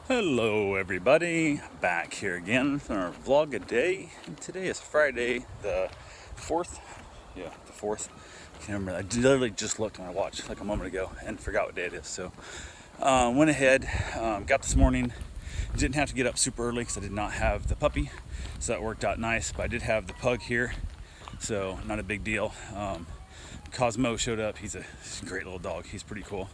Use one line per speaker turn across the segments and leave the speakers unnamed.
Hello everybody, back here again for our vlog a day. And today is Friday the 4th. Yeah, the 4th. I can't remember. I literally just looked at my watch like a moment ago and forgot what day it is. So went ahead, got this morning. Didn't have to get up super early because I did not have the puppy. So that worked out nice. But I did have the pug here. So not a big deal. Cosmo showed up. He's a great little dog. He's pretty cool.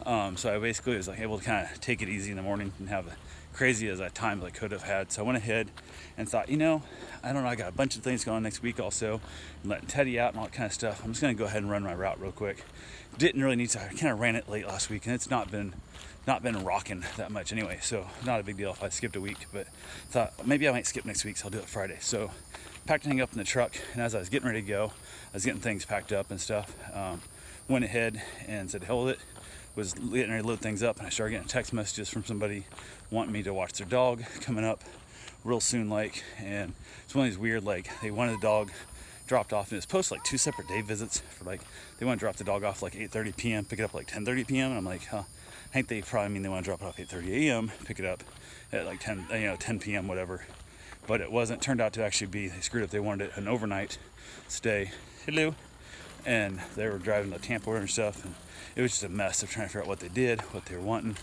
So I basically was like able to kind of take it easy in the morning and have as crazy as time as I could have had. So I went ahead and thought, I don't know, I got a bunch of things going next week also, and letting Teddy out and all that kind of stuff. I'm just gonna go ahead and run my route real quick. Didn't really need to. I kind of ran it late last week, and it's not been rocking that much anyway. So not a big deal if I skipped a week. But thought maybe I might skip next week, so I'll do it Friday. So packed everything up in the truck, and as I was getting ready to go, I was getting things packed up and stuff. Went ahead and said, hell with it. Was getting ready to load things up, and I started getting text messages from somebody wanting me to watch their dog coming up real soon, and it's one of these weird, they wanted the dog dropped off, and it's posted like 2 separate day visits for they want to drop the dog off like 8:30 p.m., pick it up like 10:30 p.m., and I'm like, I think they probably mean they want to drop it off 8:30 a.m., pick it up at like 10 p.m., whatever. But it wasn't. Turned out to actually be, they screwed up. They wanted an overnight stay. Hello. And they were driving to Tampa and stuff, and it was just a mess of trying to figure out what they did, what they were wanting.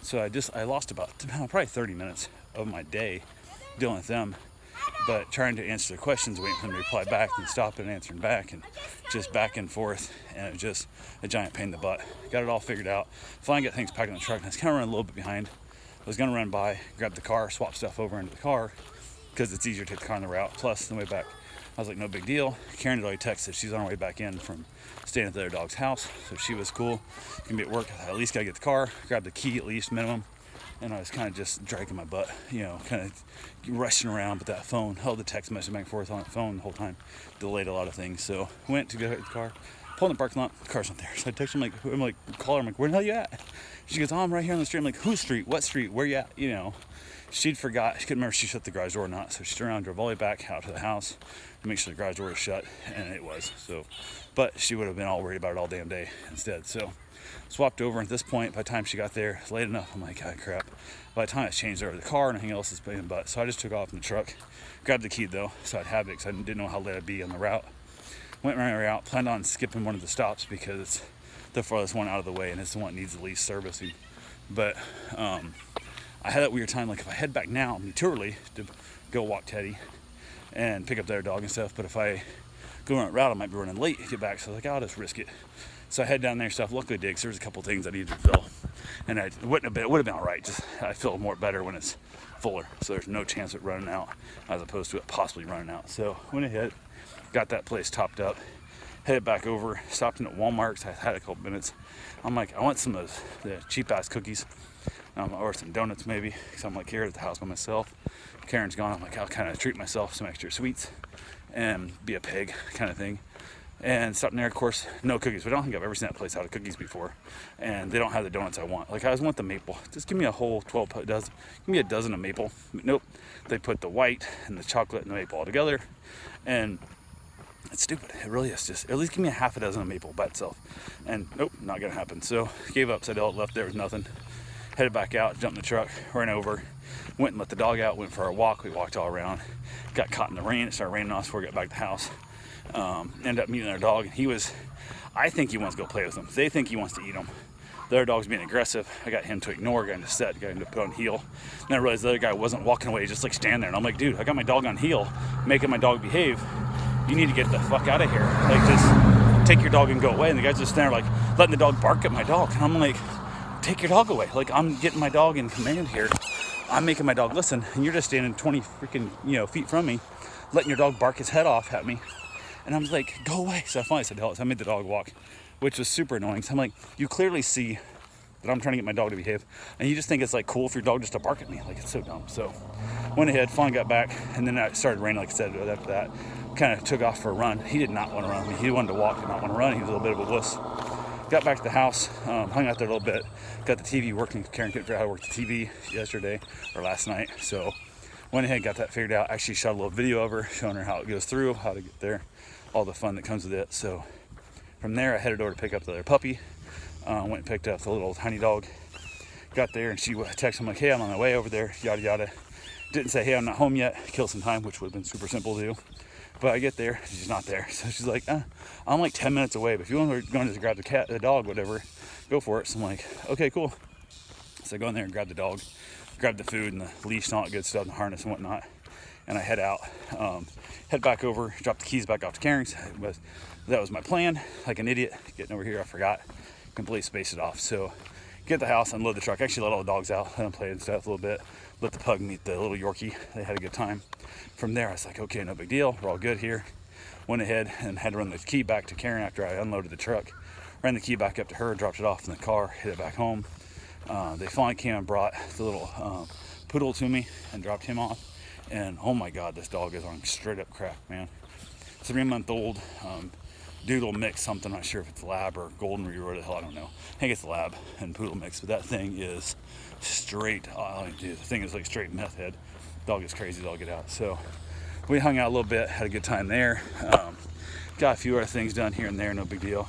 So I lost about probably 30 minutes of my day dealing with them, but trying to answer their questions, waiting for them to reply back, and stopping and answering back, and just back and forth, and it was just a giant pain in the butt. Got it all figured out. Finally got things packed in the truck, and I was kind of running a little bit behind. I was gonna run by, grab the car, swap stuff over into the car, because it's easier to take the car on the route. Plus, the way back, I was like, no big deal. Karen had already texted. She's on her way back in from staying at their dog's house, so she was cool. Gonna be at work. I at least gotta get the car, grab the key at least minimum. And I was kind of just dragging my butt, kind of rushing around. But that phone, held the text message back and forth on the phone the whole time, delayed a lot of things. So went to go get the car, pulled in the parking lot. The car's not there. So I text him call her. I'm like, where the hell you at? She goes, oh, I'm right here on the street. I'm like, whose street? What street? Where you at? She'd forgot. She couldn't remember if she shut the garage door or not. So she turned around, drove all the way back out to the house to make sure the garage door was shut, and it was. So, but she would have been all worried about it all damn day instead. So swapped over. At this point, by the time she got there, it's late enough. I'm like, God, crap. By the time I changed over the car and everything else is playing butt. So I just took off in the truck, grabbed the key though, so I'd have it because I didn't know how late I'd be on the route. Went my route, planned on skipping one of the stops because it's the farthest one out of the way and it's the one that needs the least servicing. But I had that weird time, if I head back now, I'm too early to go walk Teddy and pick up their dog and stuff. But if I go on that route, I might be running late to get back. So I was like, I'll just risk it. So I head down there and stuff. Luckily, Diggs, there's a couple things I needed to fill, and it would have been all right. Just I feel more better when it's fuller. So there's no chance of it running out, as opposed to it possibly running out. So went ahead, got that place topped up, headed back over, stopped in at Walmart. So I had a couple minutes. I'm like, I want some of the cheap ass cookies. Or some donuts maybe, because I'm here at the house by myself. Karen's gone. I'm like, I'll kind of treat myself some extra sweets and be a pig kind of thing. And stopping there, of course, no cookies. But I don't think I've ever seen that place out of cookies before. And they don't have the donuts I want. I want the maple. Just give me a whole 12 dozen. Give me a dozen of maple. Nope. They put the white and the chocolate and the maple all together. And it's stupid. It really is. Just at least give me a half a dozen of maple by itself. And nope, not gonna happen. So gave up. Said, left there with nothing. Headed back out, jumped in the truck, ran over, went and let the dog out, went for a walk. We walked all around, got caught in the rain. It started raining off before we got back to the house. Ended up meeting our dog. I think he wants to go play with them. They think he wants to eat them. The other dog's being aggressive. I got him to ignore, got him to set, got him to put on heel. And I realized the other guy wasn't walking away, just standing there. And I'm like, dude, I got my dog on heel, making my dog behave. You need to get the fuck out of here. Just take your dog and go away. And the guy's just standing there, letting the dog bark at my dog. And I'm like, take your dog away. I'm getting my dog in command here. I'm making my dog listen, and you're just standing 20 freaking feet from me, letting your dog bark his head off at me. And I'm like, go away. So I finally said, hell, so I made the dog walk, which was super annoying. So I'm like, you clearly see that I'm trying to get my dog to behave, and you just think it's cool for your dog just to bark at me. It's so dumb. So went ahead, finally got back, and then it started raining, like I said. After that, kind of took off for a run. He did not want to run. He wanted to walk, did not want to run. He was a little bit of a wuss. Got back to the house, hung out there a little bit, got the TV working. Karen couldn't figure out how to work the TV yesterday or last night, so went ahead and got that figured out. Actually shot a little video of her, showing her how it goes through, how to get there, all the fun that comes with it. So from there, I headed over to pick up the other puppy. Went and picked up the little tiny dog. Got there and she texted me like, hey, I'm on my way over there, yada yada. Didn't say, hey, I'm not home yet. Kill some time, which would have been super simple to do. But I get there, she's not there. So she's like, I'm like 10 minutes away, but if you want to go and just grab the dog, whatever, go for it. So I'm like, okay, cool. So I go in there and grab the dog, grab the food and the leash and all that good stuff, and the harness and whatnot. And I head out, head back over, drop the keys back off to Karen's. That was my plan. Like an idiot, getting over here, I forgot. Completely spaced it off. So get the house, unload the truck. Actually let all the dogs out, let them play and stuff a little bit. Let the pug meet the little Yorkie. They had a good time. From there, I was like, okay, no big deal. We're all good here. Went ahead and had to run the key back to Karen after I unloaded the truck. Ran the key back up to her, dropped it off in the car, hit it back home. They finally came and brought the little poodle to me and dropped him off. And oh my God, this dog is on straight up crack, man. 3-month-old doodle mix, something, I'm not sure if it's lab or golden retriever, what the hell, I don't know. I think it's lab and poodle mix, but that thing is straight, the thing is like straight meth head. Dog is crazy, dog get out. So we hung out a little bit, had a good time there. Got a few other things done here and there, no big deal.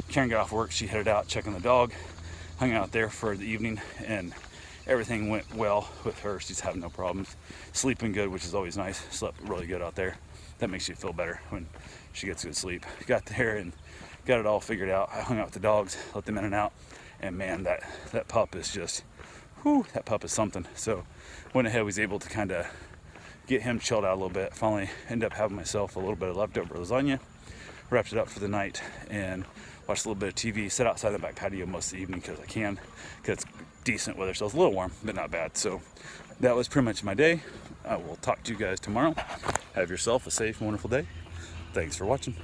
Karen got off work, she headed out checking the dog, hung out there for the evening, and everything went well with her. She's having no problems, sleeping good, which is always nice. Slept really good out there. That makes you feel better when she gets good sleep. Got there and got it all figured out. I hung out with the dogs, let them in and out, and man, that pup is just, whew, that pup is something. So went ahead, was able to kind of get him chilled out a little bit. Finally ended up having myself a little bit of leftover lasagna, wrapped it up for the night, and watched a little bit of TV, sat outside the back patio most of the evening because I can, because it's decent weather, so it's a little warm, but not bad. So that was pretty much my day. I will talk to you guys tomorrow. Have yourself a safe and wonderful day. Thanks for watching.